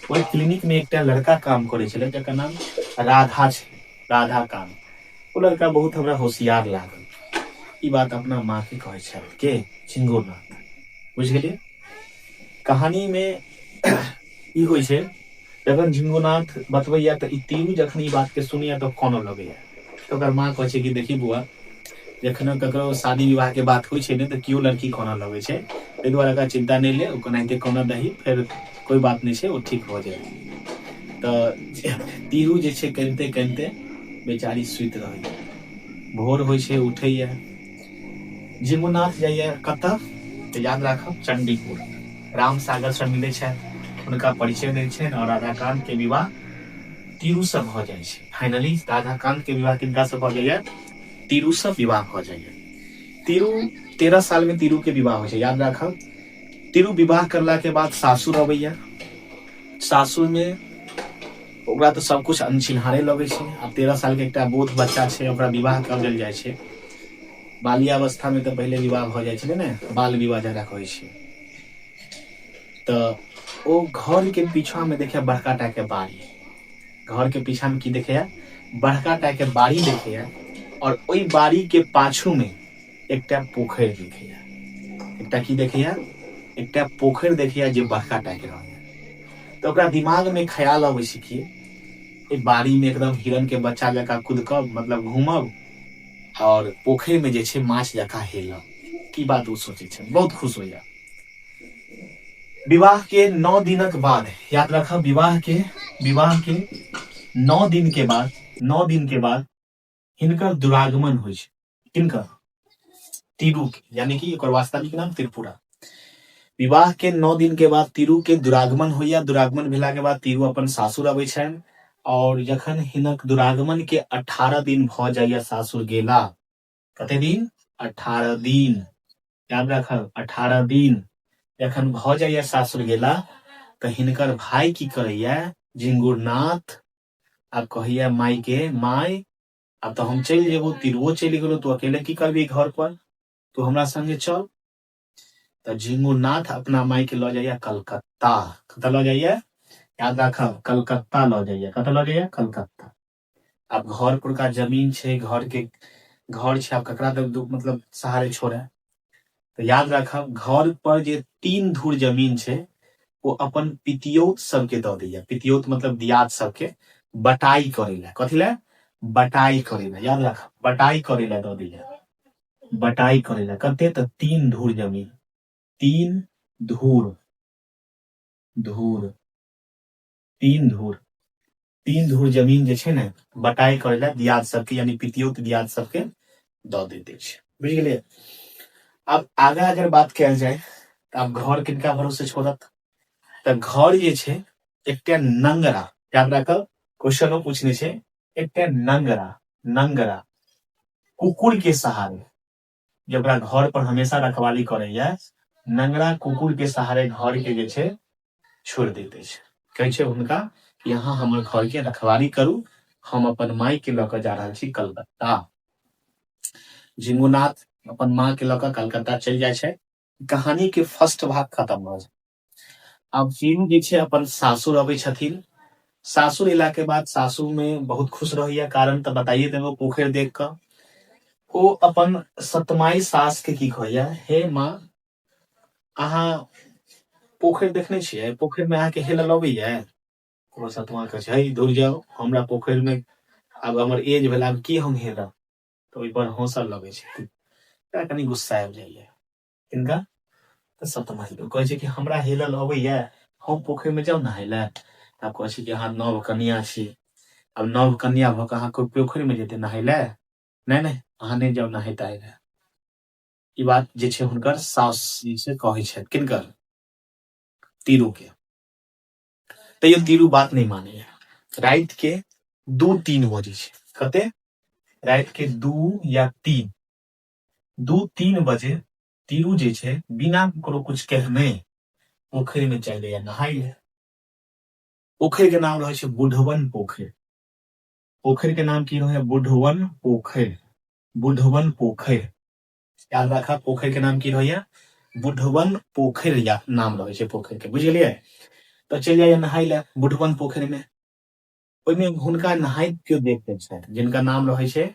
ओहि क्लिनिक में एकटा लड़का काम करे छले जकर नाम राधा छै, राधा कांत। ओ लड़का बहुत हमरा होशियार लागल। ई बात अपना माँ के कहे छल के झिंगुरनाथ, बुझ गेलियै। कहानी में ई होइ छै, जखन झिंगुरनाथ बतबैया तऽ ई तीनू जखन ई बात के सुनैया तऽ कानऽ लगैया। तऽ ओकर माँ कहै छै कि देखी बुआ, जखन ककरो शादी विवाह के बात होइ छै ने तऽ केओ लड़की कानऽ लगै छै, ताहि दुआरे एकरा चिंता नहीं ले, ओनाहिते कानऽ दही, फिर कोई बात नहीं छै, वो ठीक भऽ जायत। तऽ तीरू जे छै कनिते कनिते बेचारी सुति रहैया। भोर होइ छै, उठैया, झिंगुरनाथ जाइया कतऽ तऽ याद राखब चंडीपुर। राम सागर से मिलै छथि, हुनका परिचय दै छनि, और राधाकांत के विवाह तीरू से भऽ जाइ छै। फाइनली राधाकांत के विवाह किनका से भऽ जाइया? तीरू से विवाह भऽ जाइया। तीरू 13 साल में तीरू के विवाह होइ छै, याद राखब। तीरू विवाह करला के बाद सासुर अबैया। सासुर में ओकरा तऽ सब कुछ अनचिन्हारे लगे छै। आब 13 साल के एकटा बोध बच्चा छै, ओकरा विवाह कर देल जाइ छै। बाल्यावस्था में तऽ पहिले विवाह भऽ जाइ छलै ने, बाल विवाह जकरा कहै छै। तऽ ओ घर के पीछा में देखिया बड़का टा के बाड़ी, घर के पीछा में की देखैया? बड़का टा के बाड़ी देखैया, और ओई बाड़ी के पाछू में एकटा पोखरि देखैया। एकटा की देखैया? एकटा पोखरि देखैया जे बड़का टा के रहैया। तो ओकरा दिमाग में ख्याल अबै छै कि ए बाड़ी में एकदम हिरन के बच्चा जकाँ कूदकब, मतलब घूमब, और पोखरि में जे छै माछ जकाँ हेलब। की बात वो सोचे छै, बहुत खुश होइया। विवाह के 9 दिनक बाद, याद रखब, विवाह के 9 दिन के बाद हिनकर दुरागमन होइ छै। किनकर? तीरू के, यानी कि ओकर वास्तविक नाम त्रिपुरा। विवाह के 9 दिन के बाद तीरू के दुरागमन होइया। दुरागमन भेला के बाद तीरू अपन सासुर अबै छनि, और जखन हिनक दुरागमन के 18 दिन भऽ जाइया सासुर गेला, कते दिन? 18 दिन, याद रखब 18 दिन जखन भऽ जाइया सासुर गेला, तऽ हिनकर भाई की करैया? झिंगुरनाथ आब कहैया माई के, माई अब तो हम चलि जेबो, तीरुओ चलि गेलो, तू अकेले की करबी घर पर, तू हमरा संगे चल। तऽ झिंगुरनाथ अपना माई के लऽ जाइया कलकत्ता। कतऽ लऽ जाइया? याद राखब, कलकत्ता लऽ जाइया। कतऽ लऽ जाइया? कलकत्ता। अब घर पर का जमीन छै, घर छै, आब ककरा तक मतलब सहारे छोड़े। तो याद राखब, घर पर जे 3 धूर जमीन छै, वो अपन पितियोत सबके दऽ दैया। पितियोत मतलब दियाद सबके बटाई करे ला। कथी ला? बटाई करे ला। याद राखब, बटाई करे ला दऽ दैया। बटाई करे ला कते? तऽ 3 धूर जमीन। 3 धूर, 3 धूर जमीन जे छै ने, बटाई करे ला दियाद सबके, यानी पितियोत दियाद सबके दऽ देते छै। बुझ गेलियै। अब आगा अगर बात कयल जाए तऽ अब घर किनका भरोसे छोड़त? तऽ घर जे छै एकटा नंगरा, याद राखब, क्वेश्चनो पूछने छै, एकटा नंगरा कुकुर के सहारे, जकरा घर पर हमेशा रखवाली करैया, नंगरा कुकुर के सहारे घर के जे छै छोड़ देते छे। कहै छे हुनका कि यहाँ हमर घर के रखवारी करू, हम अपन माई के लऽ कऽ जा रहल छी कलकत्ता। जिंगुनाथ अपन माँ के लऽ कऽ कलकत्ता चलि जाइ छै। कहानी के फर्स्ट भाग खत्म भ जाय। अब फिल्म जे छै अपन सासुर अबै छथिन। सासुर एला के बाद सासुर में बहुत खुश रहैया, कारण तऽ बताइए देलहुँ पोखरि देख कऽ। ओ अपन सतमाई सास के की कहैया, हे माँ अहाँ पोखरि देखने छियै, पोखरि में अहाँके हेलल अबैया? ओ सतमा कहै छै, है दूर जाओ, हमरा पोखरि में आब हमर एज भेल, आब की हम हेलब? तऽ ओहि पर हंसऽ लगै छै। एकरा कनि गुस्सा आबि जाइया। किनका? तऽ सतमाई के। कहै छै कि हमरा हेलल अबैया, हम पोखरि में जाउ नहाय लए? आब कहै छै कि अहाँ नव कनिया छी, अब नव कन्या भऽ कऽ अहाँ पोखरि में जेतै नहाय लए? नहि नहि, अहाँ नहि जाउ नहाय ताहाय लए। ई बात जे छै हुनकर सास जी से कहै छथि। किनकर? तीरू के। तैयो तीरू बात नहीं मानैया। राति के 2-3 बजे छै। कते? राति के 2 या 3, 2-3 बजे तीरू जे छै बिना ककरो कुछ कहने पोखरि में चलि जाइया नहाय ले। पोखरि के नाम रहै छै बुढ़वन पोखरि। पोखरि के नाम की रहै? बुढ़वन पोखरि। बुढ़वन पोखरि। याद रखा, पोखरि के नाम की रहैया? बुढ़वन पोखरि या नाम रहै छै पोखरि के, बुझलियै? तऽ चलि जाइया नहाय ले बुढ़वन पोखरि में। ओहिमे हुनका नहाइत केओ देखते छथि, जिनका नाम रहै छै,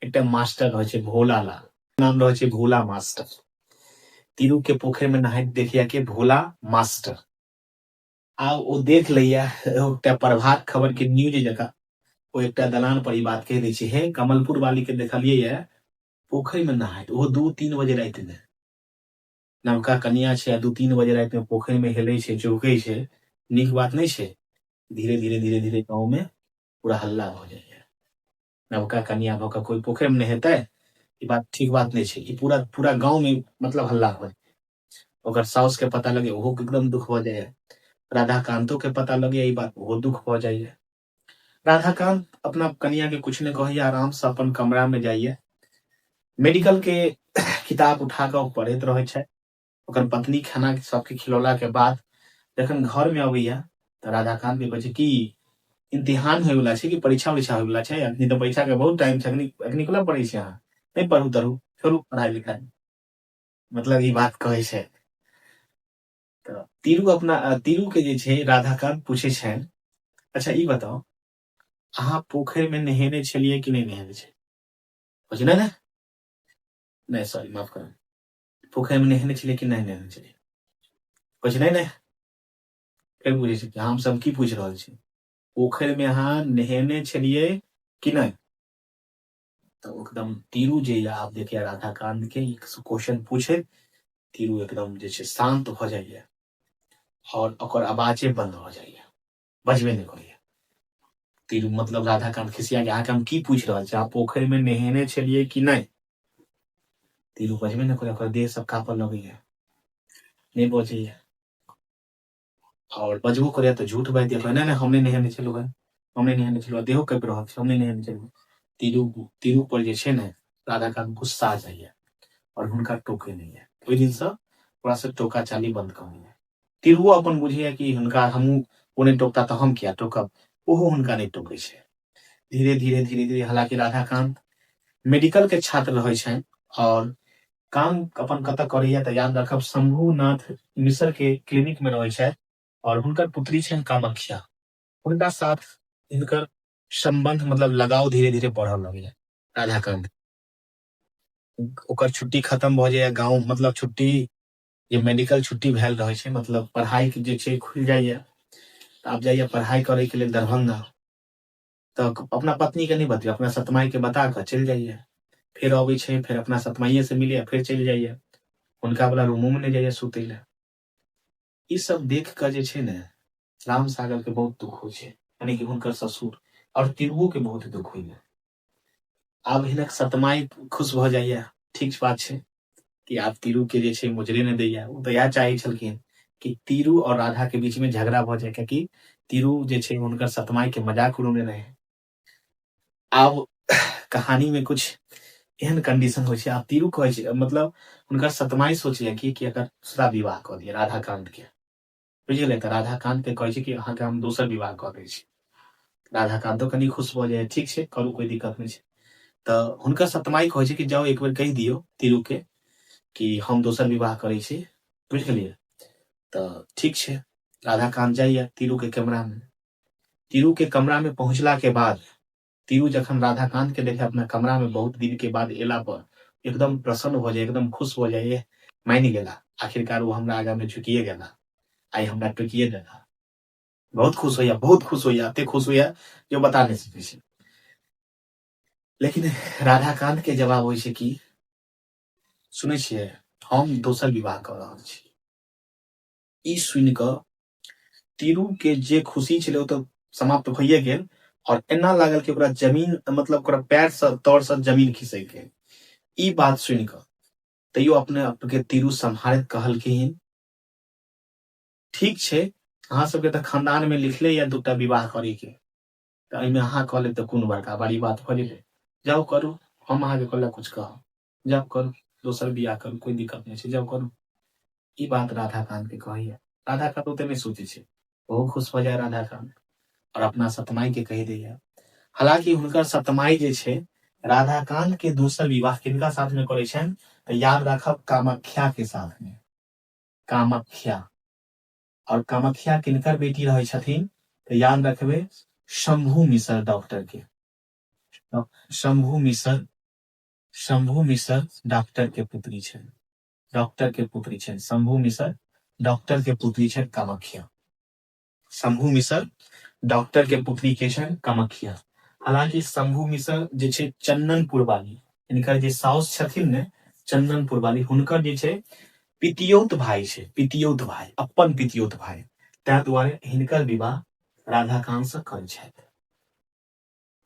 एकटा मास्टर रहै छै भोला लाल, नाम रहै छै भोला मास्टर। तीरू के पोखरि में नहाइत देखिया के भोला मास्टर। आ ओ देख लैया एकटा प्रभात खबर के न्यूज जकाँ, ओ एकटा दलान पर ई बात कह दै छै, हे कमलपुर वाली के देखलियै ये पोखरि में नहाइत, ओहो 2-3 बजे राति में। नवका कनिया छै, 2-3 बजे राति में पोखरि में हेलै छै, चौकै छै, नीक बात नहीं छै। धीरे धीरे गाँव में पूरा हल्ला हो जाइए। नवका कनिया भऽ कऽ कोई पोखरि में नहेतै? ई बात ठीक बात नहीं छै। ई पूरा पूरा गाँव में मतलब हल्ला हो जाए। ओकर साउस के पता लगे, ओहो के एकदम दुख हो जाए। राधाकांतो के पता लगे ई बात, ओहो दुख हो जाइए। राधाकांत अपना कनिया के कुछ ने कहैया, आराम से अपन कमरा में जाइए, मेडिकल के किताब उठा कऽ पढ़ैत रहै छै। ओकर पत्नी खाना सबके खिलौला के बाद जखन घर में अबैया तऽ राधाकांत के कहै छै कि इम्तिहान होय वाला छै कि परीक्षा उरीक्षा होय वाला छै? अखनी तऽ परीक्षा के बहुत टाइम छै, अखनी कोना पढ़ै छी अहाँ? नहीं पढ़ू तढ़ू, छोड़ू पढ़ाई लिखाई, मतलब ई बात कहै छै। तऽ तीरू के जे छै राधाकांत पूछे छनि, अच्छा ई बताओ अहाँ पोखरि में नहेने छलियै कि नहीं नहेने छलियै? कहै छै नहीं नहीं, सॉरी माफ करब, पोखरि में नहेने छलियै कि नहीं नहेने छलियै? कहै छै नहीं नहीं। फेर पूछे छै कि हम सब की पूछ रहल छी, पोखरि में अहाँ नहेने छलियै कि नहीं? तो एकदम तीरू जे या आप देखिए राधाकांत के क्वेश्चन पूछे, तीरू एकदम जे छै शांत भ जाइए और ओकर आवाजे बंद भ जाइए, बजबे नहीं करैया। तीरू मतलब राधाकांत खिसिया के अहाँके हम की पूछ रहल छी, अहाँ पोखरि में नहेने छलियै कि नहीं? तीरू बजबे नहीं करैया, ओकर देह सब कांपऽ लगैया, नहीं बजैया। और बजबो करैया तऽ झूठ बाजि दिया, नहीं नहीं हम नहीं नहेने छलहुँ है, हम नहीं नहेने छलहुँ, देहो कांपि रहल छै, हम नहीं नहेने छलहुँ। तीरू पर जे छै ने राधाकांत गुस्सा आ जाइए और हुनका टोके नहीं है। ओहि दिन से थोड़ा सा टोका चाली बंद कऽ दिया। तीरुओ अपन बुझैया कि हुनका हमहूँ, ओ नहीं टोकता तऽ हम किया टोकब, ओहो हुनका नहीं टोकै छै। धीरे धीरे हालांकि राधाकांत मेडिकल के छात्र रहै छनि और काम अपन कतऽ करैया तऽ याद रखब शंभुनाथ मिश्र के क्लिनिक में रहै छथि और हुनकर पुत्री छनि कामाख्या। हुनका साथ हिनकर संबंध मतलब लगाव धीरे धीरे बढ़ऽ लगैया। राधाकांत ओकर छुट्टी खत्म भऽ जाइया, गाँव मतलब छुट्टी जे मेडिकल छुट्टी भेल रहै छै, मतलब पढ़ाई के जे छै खुलि जाइया, तऽ आब जाइया पढ़ाई करे के लेल दरभंगा। तऽ अपना पत्नी के नहीं बतिया, अपना सतमाई के बता कऽ चलि जाइया। फिर अबै छै, फिर अपना सतमाइये से मिलैया, फिर चलि जाइया, हुनका वाला रूमो में नहीं जाइया सुतै लए। ई सब देख कऽ जे छै ने राम सागर के बहुत दुख होइ छै, यानी कि हुनकर ससुर और तिरुओ के बहुत दुख होइया। आब हिनक सतमाई खुश भऽ जाइया, ठीक बात छै कि आब तीरू के जे छै मुजरे नहि दैया। ओ तऽ इएह चाहै छलखिन कि तीरू और राधा के बीच में झगड़ा भऽ जाए, कियाकि तीरू जे छै हुनकर सतमाई के मजाक उड़ौने रहे। आब कहानी में कुछ एहन कंडीशन होइ छै, आब तीरू कहै छै, मतलब हुनकर सतमाई सोचलक कि एकर दूसरा विवाह कऽ दिया राधाकांत के, बुझलियै तऽ राधाकांत के कहै छै कि अहाँके हम दोसर विवाह कऽ दै छी। राधाकांतो कनि खुश भऽ जाइए, ठीक छै करू कोई दिक्कत नहीं छै। तऽ हुनकर सतमाई कहै छै कि जाओ एक बेर कहि दियौ तीरू के कि हम दोसर विवाह करै छी, बुझ गेलियै। तऽ ठीक छै, राधाकांत जाइए तीरू के कमरा में। तीरू के कमरा में पहुंचला के बाद तीरू जखन राधाकांत के देखे अपना कमरा में बहुत दिन के बाद एला पर एकदम प्रसन्न हो जाए, एकदम खुश हो जाए, मान गेला आखिरकार वो हमरा आगा में झुकिए गेला, आई हमरा टोकिए देला। बहुत खुश होइया, बहुत खुश होइया, एते खुश होइया जो बता नहीं सकै छी। लेकिन राधाकांत के जवाब होइ छै कि सुनै छियै हम दोसर विवाह कऽ रहल छी। ई सुनि कऽ तीरू के जे खुशी छलै ओ तऽ समाप्त भइए गेल और एना लागल कि ओकरा जमीन मतलब ओकरा पैर से तौर से जमीन खिसक गेल। ई बात सुनि कऽ तैयो अपने आप के तीरू सम्हारैत कहलखिन ठीक छै अहाँ सबके तऽ खानदान में लिखले या दूटा विवाह करे के, तऽ एहिमे अहाँ कऽ लेब तऽ कोनो बड़का बड़ी बात भऽ जेतै, जाओ करू, हम अहाँके कहला कुछ कहब, जाओ करू दोसर बियाह करू, कोई दिक्कत नहीं छै, जाओ करू। ई बात राधाकांत के कहैया। राधाकांत ओते नहीं सोचे छै, बहुत खुश भऽ जाए राधाकांत और अपना सतमाई के कहि दैया। हालांकि हुनकर सतमाई जे छै राधाकांत के दोसर विवाह किनका साथ में करे छनि तऽ याद राखब कामाख्या के साथ में। कामाख्या, और कामाख्या किनकर बेटी रहे छथिन तऽ याद रखबे शंभू मिश्र डॉक्टर के। शंभू मिश्र, शंभू मिश्र डॉक्टर के पुत्री छनि, डॉक्टर के पुत्री छनि शंभू मिश्र, डॉक्टर के पुत्री छनि कामाख्या। शंभू मिश्र डॉक्टर के पुत्री के छनि कामाख्या। हालांकि शंभू मिश्र जे छै चंदनपुर वाली, इनकर जे साउस छथिन ने चंदनपुर वाली, हुनकर जे छै पितियौत भाई छै, पितियौत भाई, अपन पितियौत भाई, तै दुआरे हिनकर विवाह राधाकांत से करै छथि।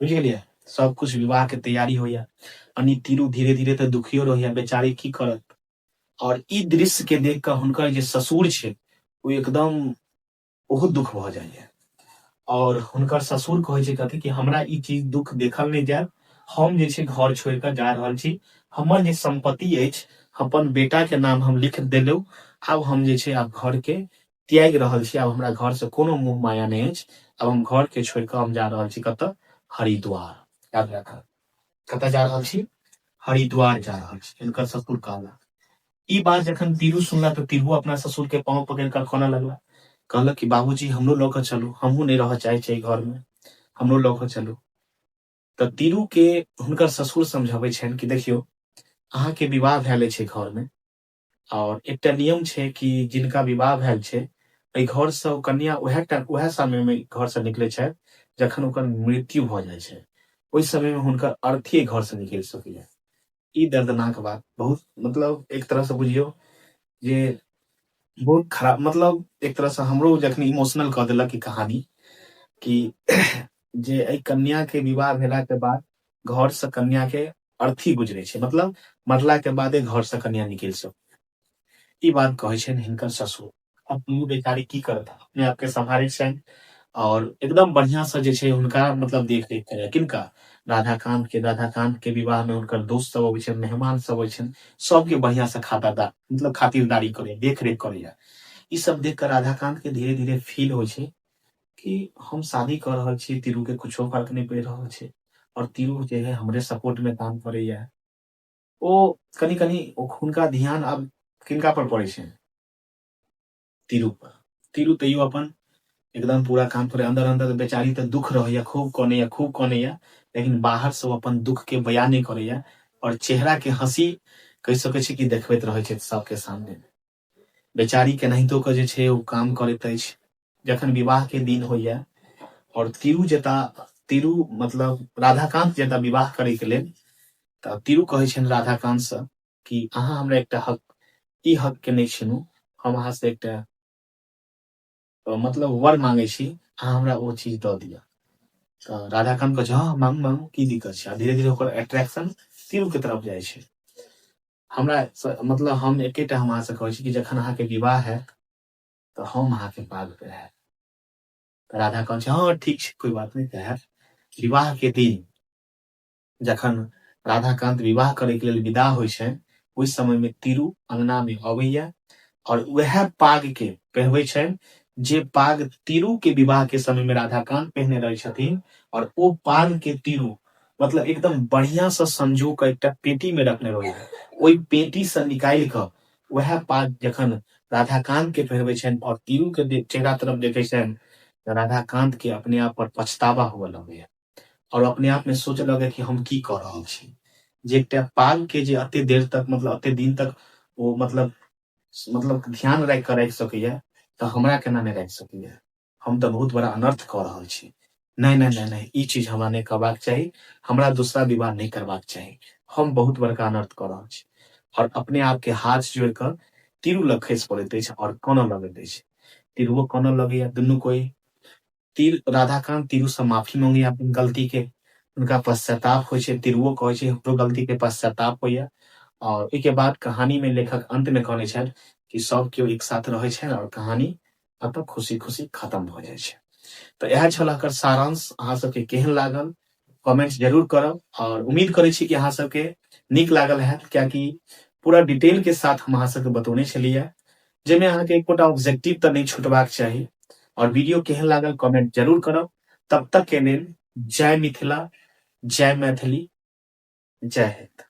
बुझ गेलियै, सब कुछ विवाह के तैयारी होइया। अनि तीरू धीरे धीरे तऽ दुखियो रहैया, बेचारी की करत। और ई दृश्य के देख कऽ हुनकर जे ससुर छै वो एकदम बहुत दुख भऽ जाइए और हुनकर ससुर कहै छै कथी कि हमरा ई चीज दुख देखल नहीं जाए, हम जे छै घर छोड़ कऽ जा रहल छी, हमर जे संपत्ति अछि अपन बेटा के नाम हम लिख देलौ, आब हम जे छै आब घर के त्याग रहल छी, आब हमरा घर से कोनो मोह माया नहीं अछि, अब हम घर के छोड़ कऽ हम जा रहल छी कतऽ हरिद्वार। याद राखब कतऽ जा रहल छी, हरिद्वार जा रहल छी, हिनकर ससुर कहला। ई बात जखन तीरू सुनला तऽ तीरू अपना ससुर के पाँव पकड़ कऽ खोना लगला, कहलक कि बाबूजी हमरो लऽ कऽ चलू, हमहूँ नहीं रह चाहै छी घर में, हमरो लऽ कऽ चलू। तऽ तीरू के हुनकर ससुर समझाबै छनि कि देखियौ अहाँ के विवाह भेल छै घर में और एकटा नियम छै कि जिनका विवाह भेल छै एहि घर से ओ कन्या उएह समय में घर से निकले छै जखन ओकर मृत्यु भऽ जाइ छै, ओहि समय में हुनकर अर्थी घर से निकलि सकैया। ई दर्दनाक बात, बहुत मतलब एक तरह से बुझियौ जे बहुत खराब, मतलब एक तरह से हमरो जखन इमोशनल कऽ देलक ई कहानी कि जे एहि कन्या के विवाह भेला के बाद घर से कन्या के अर्थी गुजरे छै, मतलब मरला के बादे घर से कन्या निकलि सकै। ई बात कहै छनि हिनकर ससुर। अब तीरू बेचारी की करत, अपने आप के संभारै छनि और एकदम बढ़िया से जे छै हुनका मतलब देख रेख करे, किनका राधाकांत के विवाह में हुनकर दोस्त सब अबै छनि, मेहमान सब अबै छनि, सबके बढ़िया से खातादार मतलब खातिरदारी करे, देख रेख करैया। ई सब देख कर राधाकांत के धीरे धीरे फील होइ छै कि हम शादी कर रहल छी, तीरू के कुछो फर्क नहीं पड़ रहल छै और तीरू जे है हमरे सपोर्ट में काम करैया। ओ कनी कनी हुनका ध्यान अब किनका पर पड़े छै, तीरू पर। तीरू तैयो अपन एकदम पूरा काम करे, अंदर अंदर बेचारी तऽ दुख रहैया, खूब कनैया, लेकिन बाहर से वो अपन दुख के बयान नहीं करैया और चेहरा के हंसी कहि सकै छी कि देखबैत रहै छै सबके सामने। बेचारी केनाहितो कऽ जे छै ओ काम करैत अछि। जखन विवाह के दिन होइया और तीरू मतलब राधाकांत जेता विवाह करे के लेल, तऽ तीरू कहै छनि राधाकांत से कि अहाँ हमरा एकटा हक, ई हक के नहीं छीनू, हम अहाँ से एकटा मतलब वर मांगे छी, अहाँ हमरा ओ चीज दऽ दिअ। तऽ राधाकांत कहै छै हाँ मांगू मांगू की दिक्कत छै। धीरे धीरे ओकर अट्रैक्शन तीरू के तरफ जाइ छै। हमरा मतलब हम एकेटा हम अहाँ से कहै छी कि जखन अहाँ के विवाह हैत तऽ हम अहाँ के पाग पे रहब। तऽ राधा कहै छै हाँ ठीक छै कोई बात नहीं रहब। विवाह के दिन जखन राधाकांत विवाह करे के लेल विदा होइ छै, ओहि समय में तीरू अंगना में अबैया और वह पाग के पहिरबै छनि जे पाग तिरु के विवाह के समय में राधाकांत पहने रहे छथिन और वो पाग के तिरु मतलब एकदम बढ़िया से संजो के एक पेटी में रखने रहे ओई पेटी से निकाल के वह पाग जखन राधाकांत के पहनबे छन और तिरु के चेहरा तरफ देखे छन राधाकांत के अपने आप पर पछतावा हुए लगे और अपने आप में सोचे लगे कि हम की कर रहल छी जे एकटा पाग के जे अते देर तक मतलब अते दिन तक वो मतलब ध्यान राख सकैया तो हमरा केना नहीं राख सकैया हम तो बहुत बड़ा अनर्थ कर रहल छी नहीं नहीं नहीं नहीं ई चीज हमरा नहीं करबाक चाहिए हमरा दूसरा विवाह नहीं करबाक चाहिए हम बहुत बड़का अनर्थ कर रहल छी और अपने आप के हाथ जोड़ कर तिरु लग खसि पड़ैत अछि और कानऽ लगैत अछि तिरुओ कानऽ लगैया दुनू कोई तीर राधाकांत तिरु से माफी मांगैया अपन गलती के उनका पश्चाताप होइ छै तिरुओ कहै छै हमरो गलती के पश्चाताप होइया और ओई के बाद कहानी में लेखक अंत में कहने छथि कि सब केओ एक साथ रहै छै और कहानी अतः खुशी-खुशी खत्म भ जाइ छै। तो इएह छल एकर सारांश अहाँ सबके केहन लागल कमेंट जरूर करब और उम्मीद करै छी कि अहाँ सबके नीक लागल हैत कियाकि पूरा डिटेल के साथ हम अहाँ सबके बतौने छलियै जेमे अहाँके एकोटा ऑब्जेक्टिव तऽ नहीं छूटबाक चाही और वीडियो केहन लागल कमेंट जरूर करब तब तक के लेल जय मिथिला जय मैथिली जय हिंद।